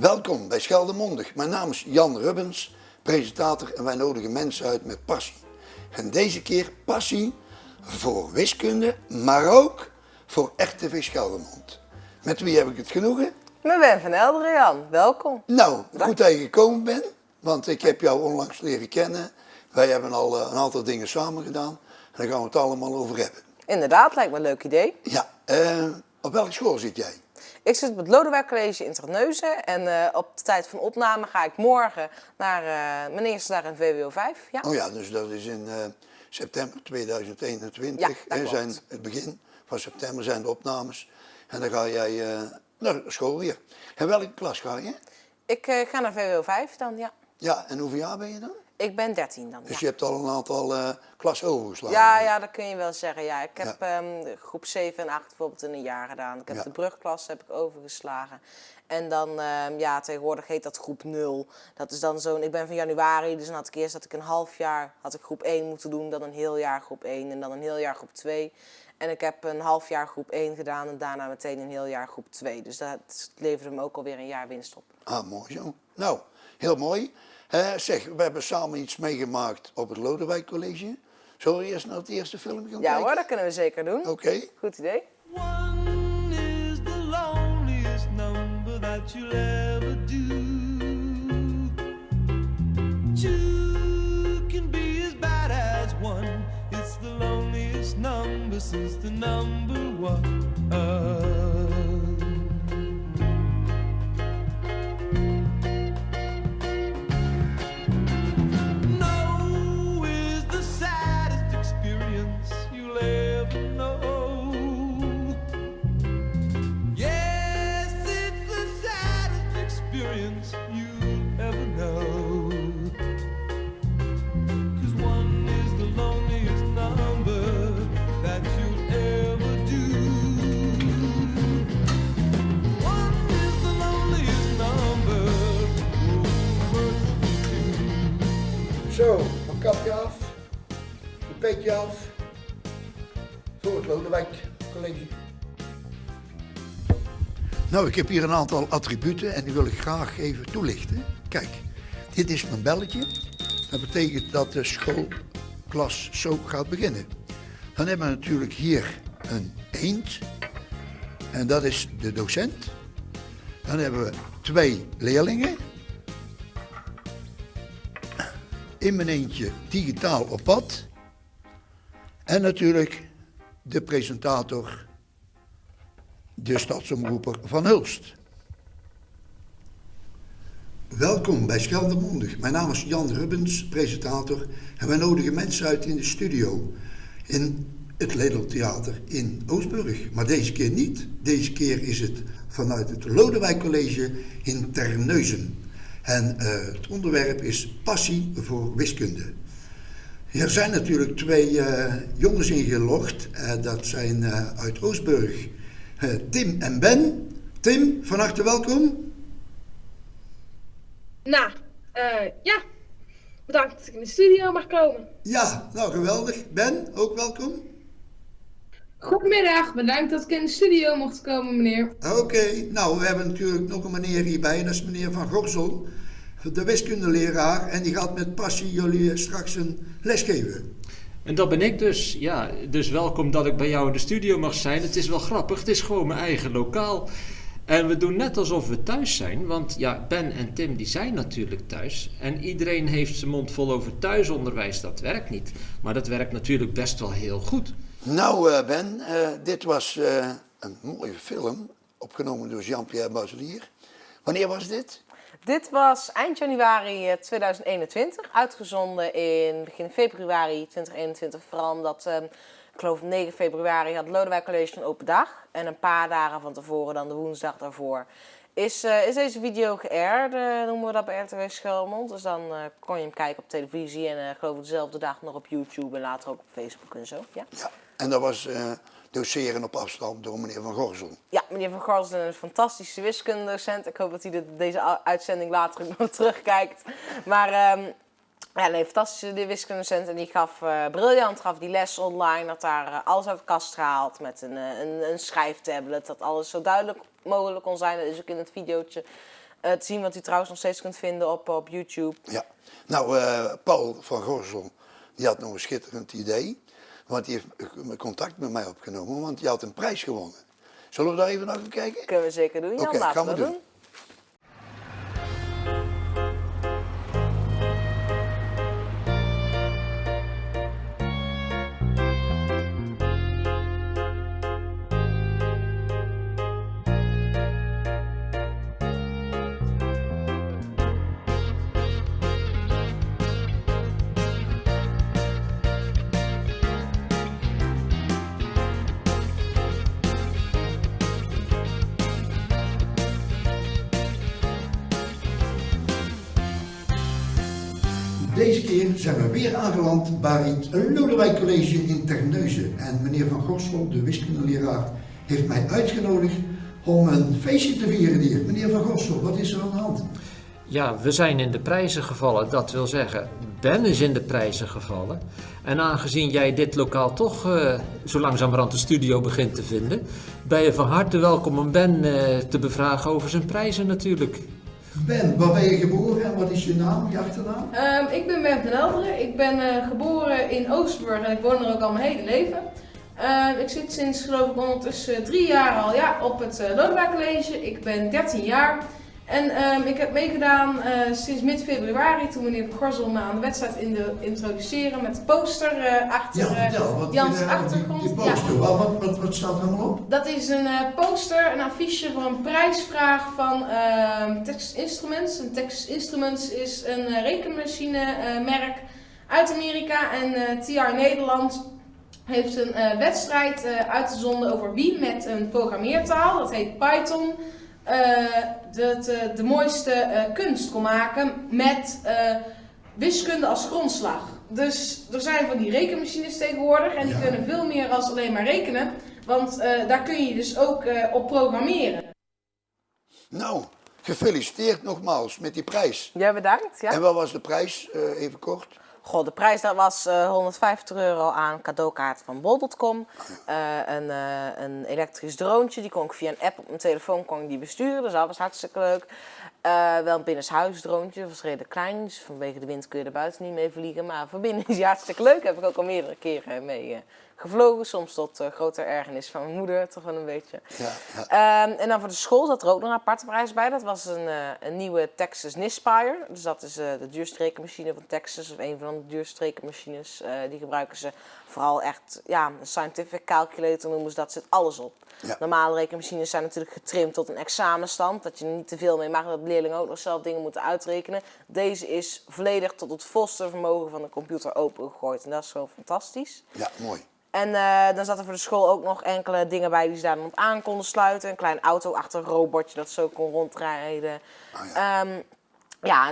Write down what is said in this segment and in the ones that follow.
Welkom bij Scheldemondig. Mijn naam is Jan Rubbens, presentator en wij nodigen mensen uit met passie. En deze keer passie voor wiskunde, maar ook voor RTV Scheldemond. Met wie heb ik het genoegen? Met Ben van Elderen, Jan. Welkom. Nou, goed dat je gekomen bent, want ik heb jou onlangs leren kennen. Wij hebben al een aantal dingen samen gedaan en daar gaan we het allemaal over hebben. Inderdaad, lijkt me een leuk idee. Ja, op welke school zit jij? Ik zit op het Lodewijk College in Terneuzen en op de tijd van opname ga ik morgen naar mijn eerste dag in VWO 5. Ja. Oh ja, dus dat is in september 2021. Ja, dat klopt. Het begin van september zijn de opnames. En dan ga jij naar school weer. En welke klas ga je? Ik ga naar VWO 5 dan, ja. Ja, en hoeveel jaar ben je dan? Ik ben 13 dan, Dus ja. je hebt al een aantal klassen overgeslagen. Ja, dat kun je wel zeggen. Ja. Ik heb groep 7 en 8 bijvoorbeeld in een jaar gedaan. Ik heb de brugklas heb ik overgeslagen. En dan, tegenwoordig heet dat groep 0. Dat is dan zo'n, ik ben van januari, dus dan had ik eerst dat ik een half jaar had ik groep 1 moeten doen. Dan een heel jaar groep 1 en dan een heel jaar groep 2. En ik heb een half jaar groep 1 gedaan en daarna meteen een heel jaar groep 2. Dus dat leverde me ook alweer een jaar winst op. Ah, mooi zo. Nou, heel mooi. Zeg, we hebben samen iets meegemaakt op het Lodewijk College. Zullen we eerst naar het eerste filmpje gaan Ja kijken? hoor, dat kunnen we zeker doen. Oké. Goed idee. One is the loneliest number that you'll ever do. Two can be as bad as one. It's the loneliest number since the number one. No is the saddest experience you'll ever know. Yes, it's the saddest experience you'll ever know. 'Cause one is the loneliest number that you'll ever do. One is the loneliest number. Zo, mijn kapje af, mijn petje af, voor het Lodewijk College. Nou, ik heb hier een aantal attributen en die wil ik graag even toelichten. Kijk, dit is mijn belletje. Dat betekent dat de schoolklas zo gaat beginnen. Dan hebben we natuurlijk hier een eend en dat is de docent. Dan hebben we 2 leerlingen. In mijn eentje digitaal op pad. En natuurlijk de presentator, de stadsomroeper van Hulst. Welkom bij Scheldemondig. Mijn naam is Jan Rubbens, presentator. En wij nodigen mensen uit in de studio. In het Ledeltheater in Oostburg. Maar deze keer niet. Deze keer is het vanuit het Lodewijk College in Terneuzen. En het onderwerp is passie voor wiskunde. Er zijn natuurlijk 2 jongens ingelogd. Dat zijn uit Oostburg, Tim en Ben. Tim, van harte welkom. Nou, ja. Bedankt dat ik in de studio mag komen. Ja, nou geweldig. Ben, ook welkom. Goedemiddag, bedankt dat ik in de studio mocht komen, meneer. Oké, nou we hebben natuurlijk nog een meneer hierbij. En dat is meneer Van Gorsel, de wiskundeleraar. En die gaat met passie jullie straks een les geven. En dat ben ik dus. Ja, dus welkom dat ik bij jou in de studio mag zijn. Het is wel grappig, het is gewoon mijn eigen lokaal. En we doen net alsof we thuis zijn, want ja, Ben en Tim die zijn natuurlijk thuis. En iedereen heeft zijn mond vol over thuisonderwijs, dat werkt niet. Maar dat werkt natuurlijk best wel heel goed. Nou Ben, dit was een mooie film, opgenomen door Jean-Pierre Baselier. Wanneer was dit? Dit was eind januari 2021, uitgezonden in begin februari 2021. Vooral omdat, ik geloof 9 februari had Lodewijk College een open dag. En een paar dagen van tevoren, dan de woensdag daarvoor, is deze video geëerd, noemen we dat bij RTV Scheldemond. Dus dan kon je hem kijken op televisie en geloof ik dezelfde dag nog op YouTube en later ook op Facebook en zo. Ja, Ja, en dat was doseren op afstand door meneer Van Gorsel. ja, meneer Van Gorsel is een fantastische wiskundedocent. Ik hoop dat hij deze uitzending later ook nog terugkijkt. Maar Ja, nee, fantastische wiskundedocent. En die gaf briljant, gaf die les online. Had daar alles uit de kast gehaald met een schrijftablet. Dat alles zo duidelijk mogelijk kon zijn. Dat is ook in het videootje te zien, wat u trouwens nog steeds kunt vinden op YouTube. Ja. Nou, Paul van Gorsel, die had nog een schitterend idee. Want die heeft contact met mij opgenomen, want die had een prijs gewonnen. Zullen we daar even naar gaan kijken? Kunnen we zeker doen, Jan. Oké, Laten gaan we we dat doen. doen. Deze keer zijn we weer aangeland bij het Lodewijk College in Terneuzen. En meneer Van Gorsel, de wiskundeleraar, heeft mij uitgenodigd om een feestje te vieren hier. Meneer Van Gorsel, wat is er aan de hand? Ja, we zijn in de prijzen gevallen. Dat wil zeggen, Ben is in de prijzen gevallen. En aangezien jij dit lokaal toch zo langzamerhand de studio begint te vinden, ben je van harte welkom om Ben te bevragen over zijn prijzen natuurlijk. Ben, waar ben je geboren en wat is je naam, je achternaam? Ik ben Ben van Elderen. Ik ben geboren in Oostburg en ik woon er ook al mijn hele leven. Ik zit sinds geloof ik ondertussen 3 jaar al op het Lodewijk College. Ik ben 13 jaar. En ik heb meegedaan sinds mid-februari toen meneer Van Gorsel me aan de wedstrijd introduceren met de poster achter Jans achtergrond. Die poster, wat staat er allemaal op? Dat is een poster, een affiche voor een prijsvraag van Texas Instruments. En Texas Instruments is een rekenmachine-merk uit Amerika en TR Nederland heeft een wedstrijd uitgezonden over wie met een programmeertaal, dat heet Python, de mooiste kunst kon maken met wiskunde als grondslag. Dus er zijn van die rekenmachines tegenwoordig en die kunnen veel meer als alleen maar rekenen, want daar kun je dus ook op programmeren. Nou, gefeliciteerd nogmaals met die prijs. Ja, bedankt. Ja. En wat was de prijs, even kort? Goh, de prijs dat was €150 aan cadeaukaart van bol.com. Een elektrisch droontje, die kon ik via een app op mijn telefoon die besturen, dus dat was hartstikke leuk. Wel een binnenshuisdroontje, dat was redelijk klein, dus vanwege de wind kun je er buiten niet mee vliegen. Maar voor binnen is hij hartstikke leuk, heb ik ook al meerdere keren mee gevlogen. Soms tot grote ergernis van mijn moeder, toch wel een beetje. Ja. En dan voor de school zat er ook nog een aparte prijs bij. Dat was een nieuwe Texas Nispire. Dus dat is de duurste rekenmachine van Texas, of een van de duurste rekenmachines. Die gebruiken ze vooral echt, een scientific calculator noemen ze dat, zit alles op. Ja. Normale rekenmachines zijn natuurlijk getrimd tot een examenstand, dat je er niet te veel mee mag, dat leerlingen ook nog zelf dingen moeten uitrekenen. Deze is volledig tot het volste vermogen van de computer opengegooid en dat is gewoon fantastisch. Ja, mooi. En dan zat er voor de school ook nog enkele dingen bij die ze daar dan op aan konden sluiten. Een klein auto achter een robotje dat zo kon rondrijden. En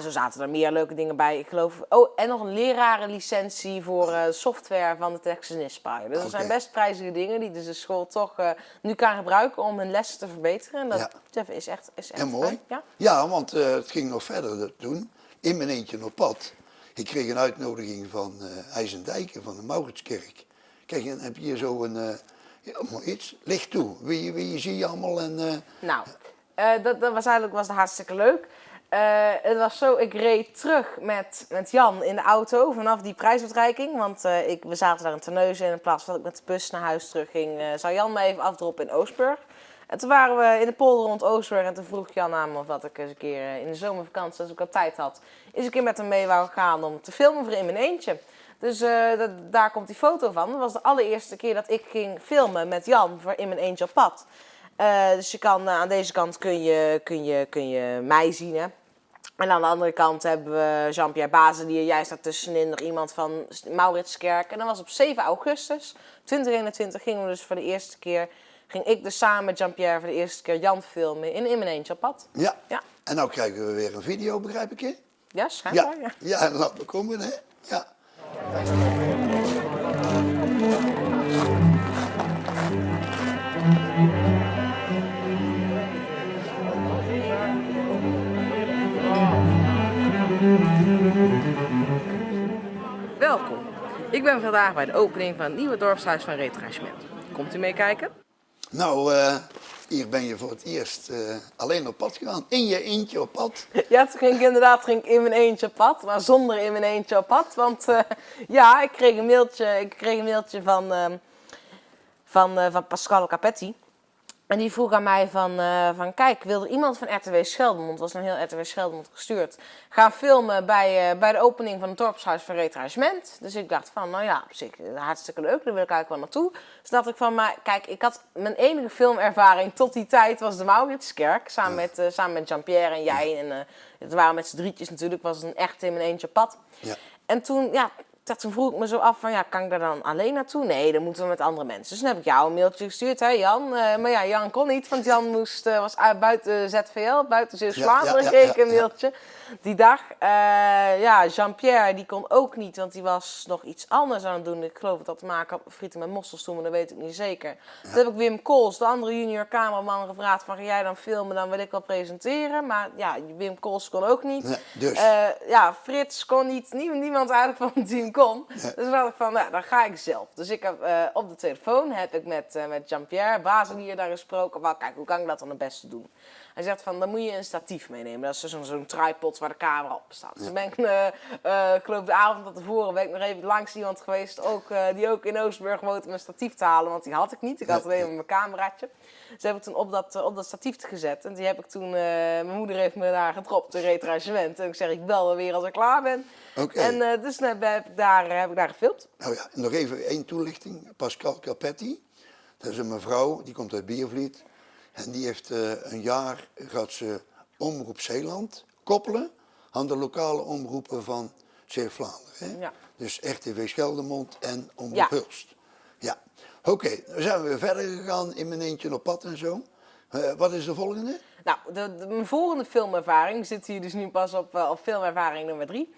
zo zaten er meer leuke dingen bij. Ik geloof. Oh, en nog een lerarenlicentie voor software van de Texas Nispire. Dus er zijn best prijzige dingen die dus de school toch nu kan gebruiken om hun lessen te verbeteren. En dat is echt mooi. fijn. Ja? Ja, want het ging nog verder toen. In mijn eentje op pad. Ik kreeg een uitnodiging van IJsendijken van de Mauritskerk. Kijk, dan heb je hier zo een iets. Licht toe. Wie zie je allemaal? En, Nou, dat was hartstikke leuk. Het was zo, ik reed terug met Jan in de auto vanaf die prijsuitreiking. Want we zaten daar in Terneuzen en in plaats van dat ik met de bus naar huis terug ging, zou Jan me even afdroppen in Oostburg. En toen waren we in de polder rond Oostburg en toen vroeg Jan aan me of dat ik eens een keer in de zomervakantie, als ik wat tijd had, eens een keer met hem mee wou gaan om te filmen voor in mijn eentje. Dus daar komt die foto van. Dat was de allereerste keer dat ik ging filmen met Jan voor in mijn eentje op pad. Dus je kan, aan deze kant kun je mij zien. Hè? En aan de andere kant hebben we Jean-Pierre Bazen, die er juist daartussenin, nog iemand van Mauritskerk. En dat was op 7 augustus 2021 gingen we dus voor de eerste keer, ging ik dus samen met Jean-Pierre voor de eerste keer Jan filmen in mijn eentje op pad. Ja. Ja. En nou krijgen we weer een video, begrijp ik je? Ja, schijnbaar. Ja, laat me komen, hè? Ja. Welkom. Ik ben vandaag bij de opening van het nieuwe dorpshuis van Retragement. Komt u meekijken? Nou, hier ben je voor het eerst alleen op pad gegaan. In je eentje op pad. Ja, toen ging ik in mijn eentje op pad, maar zonder in mijn eentje op pad. Want ja, ik kreeg een mailtje van Pascal Capetti. En die vroeg aan mij van kijk, wil er iemand van RTW Scheldemond, was een heel RTW Scheldemond gestuurd, gaan filmen bij de opening van het dorpshuis van Retragement. Dus ik dacht van, nou ja, op zich hartstikke leuk, daar wil ik eigenlijk wel naartoe. Dus dacht ik van, maar kijk, ik had mijn enige filmervaring tot die tijd was de Mauritskerk, samen met Jean-Pierre en jij. En het waren met z'n drietjes natuurlijk, was het echt in mijn eentje op pad. Ja. En toen, ja, toen vroeg ik me zo af van, ja, kan ik daar dan alleen naartoe? Nee, dan moeten we met andere mensen. Dus toen heb ik jou een mailtje gestuurd, hè Jan. Maar ja, Jan kon niet, want Jan was buiten ZVL, buiten Zeeuws-Vlaanderen, kreeg ik een mailtje. Die dag, ja, Jean-Pierre, die kon ook niet, want die was nog iets anders aan het doen. Ik geloof dat dat te maken had met frieten met mossels toen, maar dat weet ik niet zeker. Toen heb ik Wim Kools, de andere junior cameraman, gevraagd van, ga jij dan filmen, dan wil ik wel presenteren. Maar ja, Wim Kools kon ook niet. Nee, dus. Ja, Frits kon niet, niemand eigenlijk van het team kon. Dus toen dacht ik van, nou, dan ga ik zelf. Dus ik heb op de telefoon heb ik met Jean-Pierre Bazelier daar gesproken. Wel, kijk, hoe kan ik dat dan het beste doen? Hij zegt van, dan moet je een statief meenemen. Dat is zo'n tripod waar de camera op staat. Dus dan ben ik, ik geloof de avond van tevoren, ben ik nog even langs iemand geweest, die ook in Oostburg woont, om een statief te halen. Want die had ik niet. Ik had alleen maar mijn cameraatje. Dus heb ik toen op dat statief gezet. En die heb ik toen, mijn moeder heeft me daar gedropt, de Retragement. En ik zeg, ik bel wel weer als ik klaar ben. Okay. En dus heb ik daar gefilmd. Nou ja, nog even één toelichting. Pascal Capetti, dat is een mevrouw, die komt uit Biervliet. En die heeft een jaar, gaat ze Omroep Zeeland koppelen aan de lokale omroepen van Zeeuws-Vlaanderen. Ja. Dus RTV Scheldemond en Omroep Hulst. Ja. Oké, dan zijn we weer verder gegaan in mijn eentje op pad en zo. Wat is de volgende? Nou, mijn volgende filmervaring zit hier dus nu pas op filmervaring nummer 3.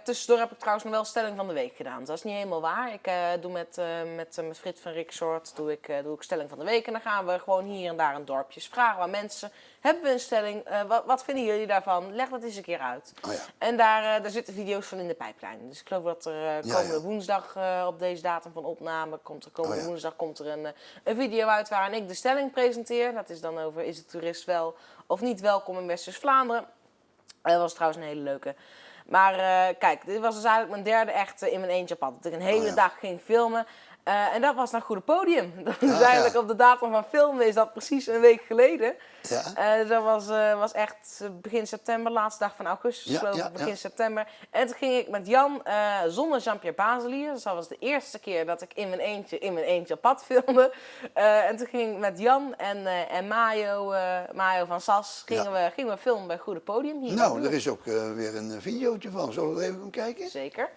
Tussendoor heb ik trouwens nog wel stelling van de week gedaan. Dat is niet helemaal waar. Ik doe met Frits van Riksoort doe ik stelling van de week. En dan gaan we gewoon hier en daar in dorpjes vragen aan mensen. Hebben we een stelling? Wat vinden jullie daarvan? Leg dat eens een keer uit. Oh ja. En daar zitten video's van in de pijplijn. Dus ik geloof dat er komende woensdag op deze datum van opname woensdag komt er een video uit waarin ik de stelling presenteer. Dat is dan over, is de toerist wel of niet welkom in West-Vlaanderen. Dat was trouwens een hele leuke. Maar kijk, dit was dus eigenlijk mijn derde echte in mijn eentje op pad. Dat ik een hele dag ging filmen. En dat was naar Goede Podium. Dat is eigenlijk op de datum van filmen is dat precies een week geleden. Ja. Dus dat was echt begin september, laatste dag van augustus, geloof ik, begin september. En toen ging ik met Jan, zonder Jean-Pierre Bazelier. Dus dat was de eerste keer dat ik in mijn eentje op pad filmde. En toen ging ik met Jan en Mayo van Sas gingen we filmen bij Goede Podium. Hier nou, er is ook weer een videootje van. Zullen we er even gaan kijken? Zeker.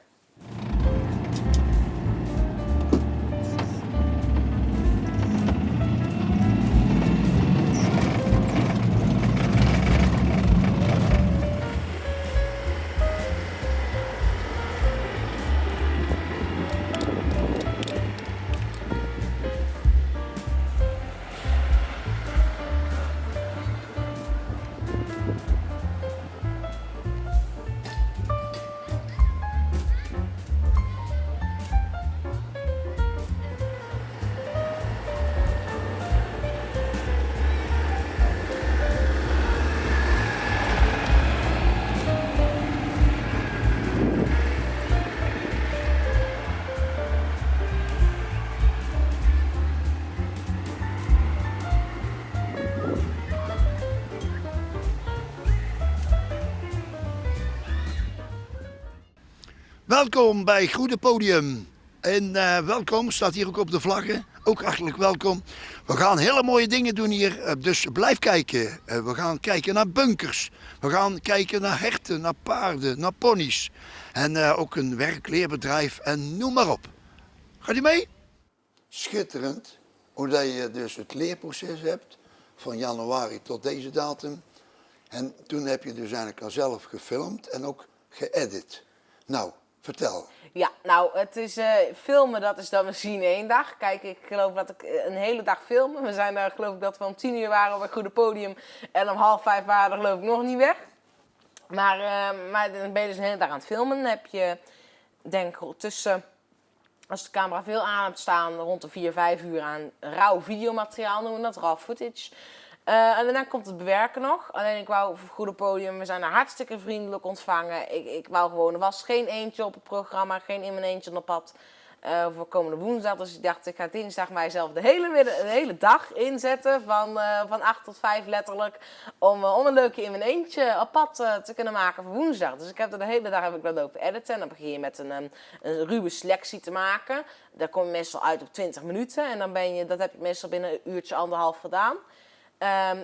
Welkom bij Goede Podium. En welkom, staat hier ook op de vlaggen. Ook hartelijk welkom. We gaan hele mooie dingen doen hier, dus blijf kijken. We gaan kijken naar bunkers. We gaan kijken naar herten, naar paarden, naar ponies. En ook een werkleerbedrijf en noem maar op. Gaat u mee? Schitterend hoe dat je dus het leerproces hebt van januari tot deze datum. En toen heb je dus eigenlijk al zelf gefilmd en ook geëdit. Nou, vertel. Ja, nou, het is filmen, dat is dan misschien 1 dag. Kijk, ik geloof dat ik een hele dag filmen. We zijn daar, geloof ik, dat we om 10 uur waren op een Goede Podium. En om 4:30 waren we, geloof ik, nog niet weg. Maar dan ben je dus een hele dag aan het filmen. Dan heb je, denk ik, tussen als de camera veel aan hebt staan, rond de 4-5 uur aan rauw videomateriaal, noemen we dat, raw footage. En daarna komt het bewerken nog. Alleen ik wou voor het goede podium, we zijn daar hartstikke vriendelijk ontvangen. Ik wou gewoon, er was geen eentje op het programma, geen in mijn eentje op pad. Voor komende woensdag. Dus ik dacht, ik ga dinsdag mijzelf de hele dag inzetten. Van 8 tot 5 letterlijk. Om een leuke in mijn eentje op pad te kunnen maken voor woensdag. Dus ik heb de hele dag dat lopen editen. En dan begin je met een ruwe selectie te maken. Daar kom je meestal uit op 20 minuten. En dan dat heb je meestal binnen een uurtje, 1,5 gedaan.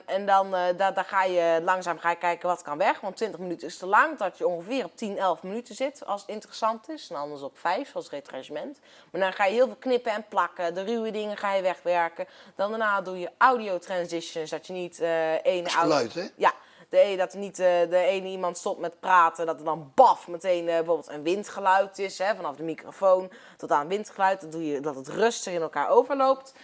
En dan daar ga je langzaam kijken wat kan weg. Want 20 minuten is te lang. Dat je ongeveer op 10, 11 minuten zit als het interessant is. En anders op 5, zoals retragement. Maar dan ga je heel veel knippen en plakken. De ruwe dingen ga je wegwerken. Dan daarna doe je audio transitions. Dat je niet ene Geluid, hè? Ja. Dat niet de ene iemand stopt met praten, dat er dan baf meteen bijvoorbeeld een windgeluid is. Hè, vanaf de microfoon tot aan windgeluid. Dan doe je dat het rustig in elkaar overloopt.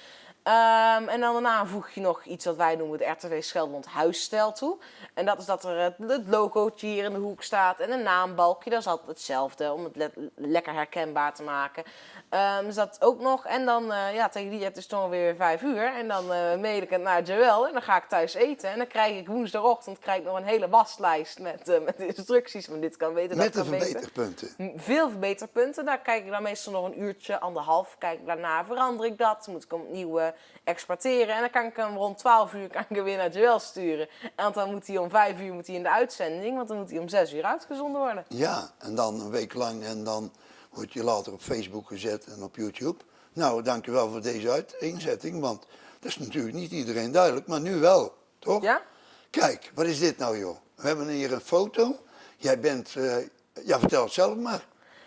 En dan daarna voeg je nog iets wat wij noemen het RTV Scheldmond huisstijl toe. En dat is dat er het logootje hier in de hoek staat en een naambalkje. Dat is altijd hetzelfde om het lekker herkenbaar te maken. Dus dat ook nog. En dan tegen die tijd is het toch weer 5 uur. En dan mail ik het naar Joël en dan ga ik thuis eten. En dan krijg ik woensdagochtend nog een hele waslijst met instructies. Van dit kan beter, dat Met de kan beter. verbeterpunten. Veel verbeterpunten. Daar kijk ik dan meestal nog een uurtje, 1,5. Kijk ik daarna, verander ik dat. Moet ik hem opnieuw exporteren. En dan kan ik hem rond 12 uur weer naar Joël sturen. En dan moet hij om 5 uur in de uitzending. Want dan moet hij om 6 uur uitgezonden worden. Ja, en dan een week lang en dan word je later op Facebook gezet en op YouTube. Nou, dankjewel voor deze uiteenzetting, want dat is natuurlijk niet iedereen duidelijk, maar nu wel, toch? Ja? Kijk, wat is dit nou, joh? We hebben hier een foto. Jij bent, vertel het zelf maar.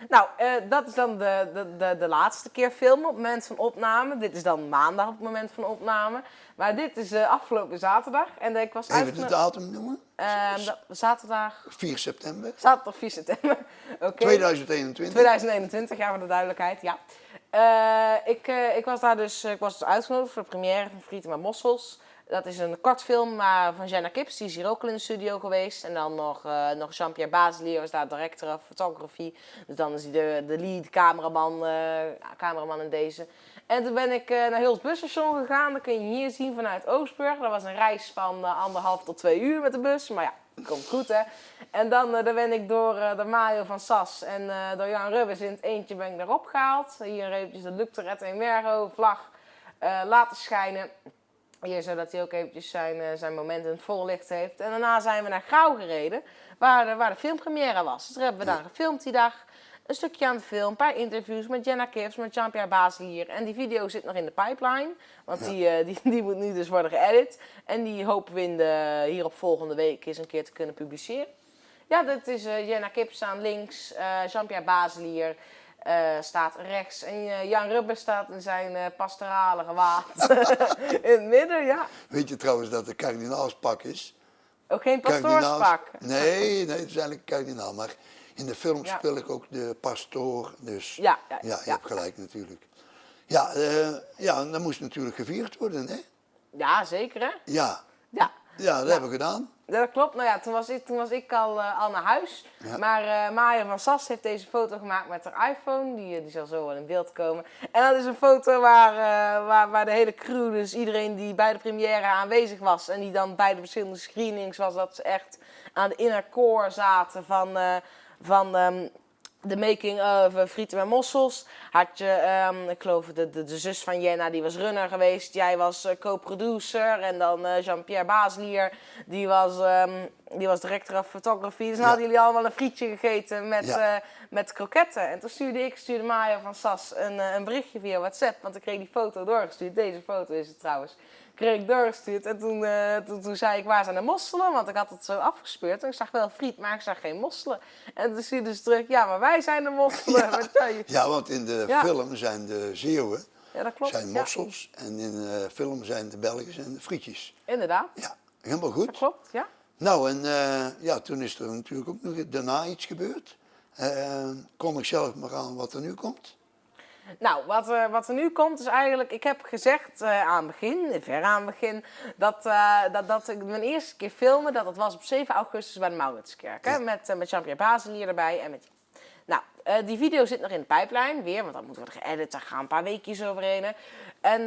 Nou, dat is dan de laatste keer filmen op het moment van opname. Dit is dan maandag op het moment van opname. Maar dit is afgelopen zaterdag. En ik was Even de datum noemen. Zaterdag 4 september Zaterdag 4 september. Okay. 2021. 2021, ja, voor de duidelijkheid, ja. Ik was dus uitgenodigd voor de première van Frieten met Mossels. Dat is een kortfilm van Jenna Kips, die is hier ook al in de studio geweest. En dan nog Jean-Pierre Bazelier was daar director of photography. Dus dan is hij de lead cameraman in deze. En toen ben ik naar Huls busstation gegaan. Dat kun je hier zien vanuit Oostburg. Dat was een reis van 1,5 tot 2 uur met de bus. Maar ja, dat komt goed, hè. En dan ben ik door de Mario van Sas en door Jan Rubbers in het eentje ben ik erop gehaald. Hier eventjes de Luc de Ret en Mergo vlag laten schijnen. Hier, zodat hij ook eventjes zijn moment in het volle licht heeft. En daarna zijn we naar Gouw gereden, waar de filmpremière was. Dus daar hebben we dan gefilmd die dag. Een stukje aan de film, een paar interviews met Jenna Kips, met Jean-Pierre Bazelier. En die video zit nog in de pipeline, want die moet nu dus worden geëdit. En die hopen we hier op volgende week eens een keer te kunnen publiceren. Ja, dat is Jenna Kips staan links, Jean-Pierre Bazelier staat rechts. En Jan Rubber staat in zijn pastorale gewaad in het midden, ja. Weet je trouwens dat het kardinaalspak is? Ook geen pastoorspak. Nee, het is eigenlijk een kardinaal. Maar in de film speel ik ook de pastoor. Dus ja, je hebt gelijk natuurlijk. Ja, dat moest natuurlijk gevierd worden, hè? Ja, zeker, hè? Ja, Ja. Ja, dat hebben we gedaan. Dat klopt. Nou ja, toen was ik al naar huis. Ja. Maar Maya van Sas heeft deze foto gemaakt met haar iPhone. Die zal zo wel in beeld komen. En dat is een foto waar de hele crew, dus iedereen die bij de première aanwezig was en die dan bij de verschillende screenings was, dat ze echt aan de inner core zaten van de making of Frieten met Mossels. Had je, ik geloof de zus van Jenna, die was runner geweest. Jij was co-producer. En dan Jean-Pierre Bazelier, die was director of photography. Dus dan hadden jullie allemaal een frietje gegeten met kroketten. En toen stuurde Maya van Sas een berichtje via WhatsApp. Want ik kreeg die foto doorgestuurd. Deze foto is het trouwens. Kreeg ik doorgestuurd. En toen zei ik, waar zijn de mosselen? Want ik had het zo afgespeurd. En ik zag wel friet, maar ik zag geen mosselen. En toen stuurde ze terug, ja, maar wij zijn de mosselen. Ja, want in de film zijn de Zeeuwen zijn mossels. En in de film zijn de Belgen en de frietjes. Inderdaad. Ja, helemaal goed. Dat klopt, ja. Nou, en toen is er natuurlijk ook nog daarna iets gebeurd. Kom ik zelf maar aan wat er nu komt. Nou, wat er nu komt is eigenlijk, ik heb gezegd ver aan het begin, dat ik mijn eerste keer filmen, dat was op 7 augustus bij de Mauritskerk. Hè, met Jean-Pierre Bazelier erbij. En die video zit nog in de pijplijn, weer, want dat moet worden geëdit, daar gaan een paar weekjes overheen. En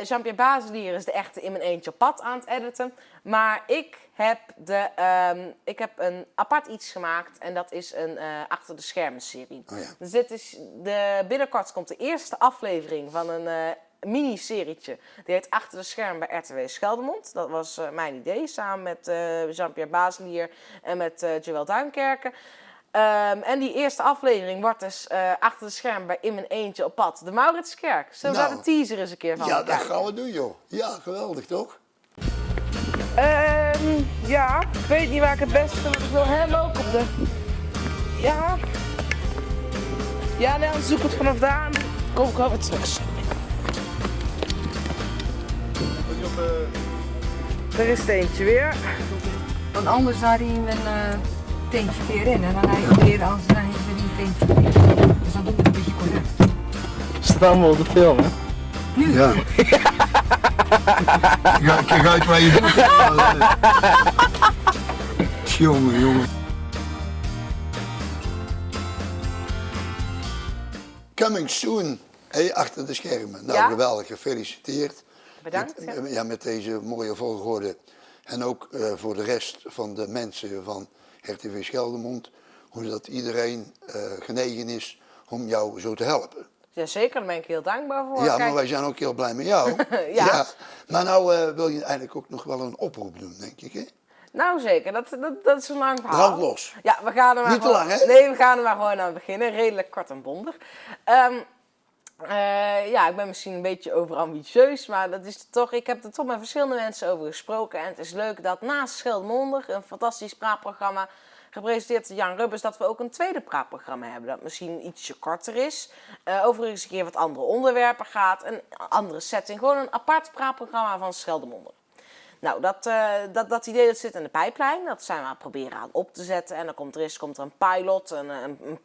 Jean-Pierre Bazelier is de echte in mijn eentje op pad aan het editen. Maar ik heb een apart iets gemaakt en dat is een achter de schermen serie. Oh ja. Dus binnenkort komt de eerste aflevering van een mini-serietje. Die heet Achter de schermen bij RTW Scheldemond. Dat was mijn idee, samen met Jean-Pierre Bazelier en met Joël Duinkerke. En die eerste aflevering wordt dus achter de schermen bij In Mijn Eentje op pad. De Mauritskerk. Zullen we daar de teaser eens een keer van Ja, dat bekijken? gaan we doen, joh. Ja, geweldig, toch? Ja, ik weet niet waar ik het beste, want ik wil hem ook op de... Ja. Ja, nee, dan zoek ik het vanaf daar. Dan kom ik over terug. Er is er eentje weer. Want anders had hij een teentje keer in en dan hij weer als hij er een teentje keer. Dus dan doe ik het een beetje correct. Staat allemaal op de film, hè? Ja. Kijk uit waar je doet. Jongen. Coming soon. Hey, achter de schermen. Nou, Ja? geweldig. Gefeliciteerd. Bedankt. Met deze mooie volgorde. En ook voor de rest van de mensen van RTV Scheldemond. Hoe dat iedereen genegen is om jou zo te helpen. Jazeker, daar ben ik heel dankbaar voor. Ja, Kijk, maar wij zijn ook heel blij met jou. Ja. Maar nou wil je eigenlijk ook nog wel een oproep doen, denk ik, hè? Nou zeker, dat is een lang verhaal. Brand los. Ja, we gaan er maar Niet te gewoon- lang, hè? Nee, we gaan er maar gewoon aan beginnen. Redelijk kort en bondig. Ja, ik ben misschien een beetje overambitieus, maar dat is toch, ik heb er toch met verschillende mensen over gesproken. En het is leuk dat naast Scheldmondig, een fantastisch praatprogramma, gepresenteerd door Jan Rubbers, dat we ook een tweede praatprogramma hebben. Dat misschien ietsje korter is. Overigens een keer wat andere onderwerpen gaat. Een andere setting. Gewoon een apart praatprogramma van Scheldmondig. Nou, dat idee dat zit in de pijplijn. Dat zijn we aan het proberen aan op te zetten. En dan komt er een pilot, een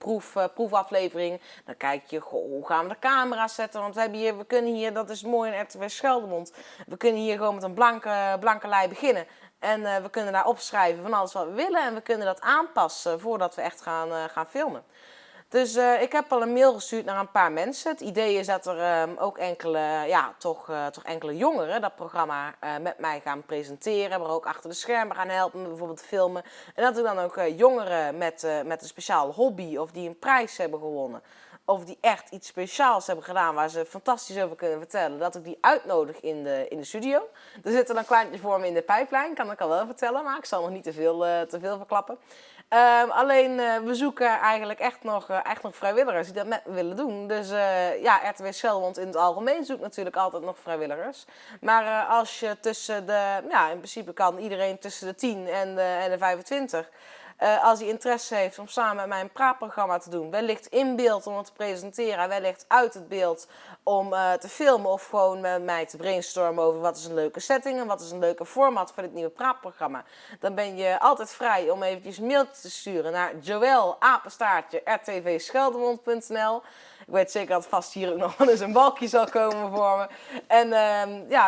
proefaflevering. Dan kijk je, hoe gaan we de camera's zetten? Want we kunnen hier, dat is mooi in RTW Scheldemond. We kunnen hier gewoon met een blanke lei beginnen. En we kunnen daar opschrijven van alles wat we willen. En we kunnen dat aanpassen voordat we echt gaan filmen. Dus ik heb al een mail gestuurd naar een paar mensen. Het idee is dat er ook enkele jongeren dat programma met mij gaan presenteren. Maar ook achter de schermen gaan helpen met bijvoorbeeld filmen. En dat er dan ook jongeren met een speciale hobby of die een prijs hebben gewonnen. Of die echt iets speciaals hebben gedaan waar ze fantastisch over kunnen vertellen. Dat ik die uitnodig in de studio. Er zit er een kleintje voor me in de pijplijn, kan ik al wel vertellen. Maar ik zal nog niet te veel verklappen. Alleen we zoeken eigenlijk echt nog vrijwilligers die dat met me willen doen. Dus RTW Scheldemond in het algemeen zoekt natuurlijk altijd nog vrijwilligers. Maar als je in principe kan iedereen tussen de 10 en de 25... als hij interesse heeft om samen met mij een praatprogramma te doen. Wellicht in beeld om het te presenteren. Wellicht uit het beeld om te filmen. Of gewoon met mij te brainstormen over wat is een leuke setting. En wat is een leuke format voor dit nieuwe praatprogramma. Dan ben je altijd vrij om eventjes een mailtje te sturen naar joel@rtvscheldemond.nl. Ik weet zeker dat vast hier ook nog wel eens een balkje zal komen voor me. En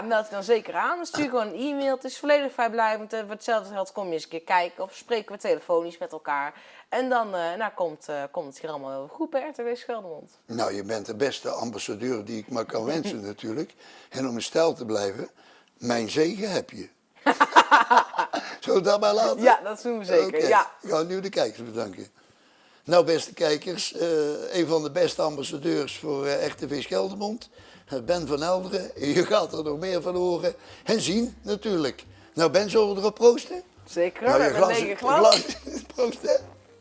meld je dan zeker aan. Stuur gewoon een e-mail. Het is volledig vrijblijvend. Voor hetzelfde geld kom je eens een keer kijken. Of spreken we telefonisch met elkaar. En dan komt het hier allemaal wel goed bij RTW Scheldemond. Nou, je bent de beste ambassadeur die ik maar kan wensen natuurlijk. En om in stijl te blijven, mijn zegen heb je. Zullen we dat maar laten? Ja, dat doen we zeker. Oké. Ja. Ik ga nu de kijkers bedanken. Nou, beste kijkers, een van de beste ambassadeurs voor RTV Scheldemond. Ben van Elderen. Je gaat er nog meer van horen en zien natuurlijk. Nou, Ben, zullen we erop proosten? Zeker, Nou, we hebben een lege glas. Proost, hè.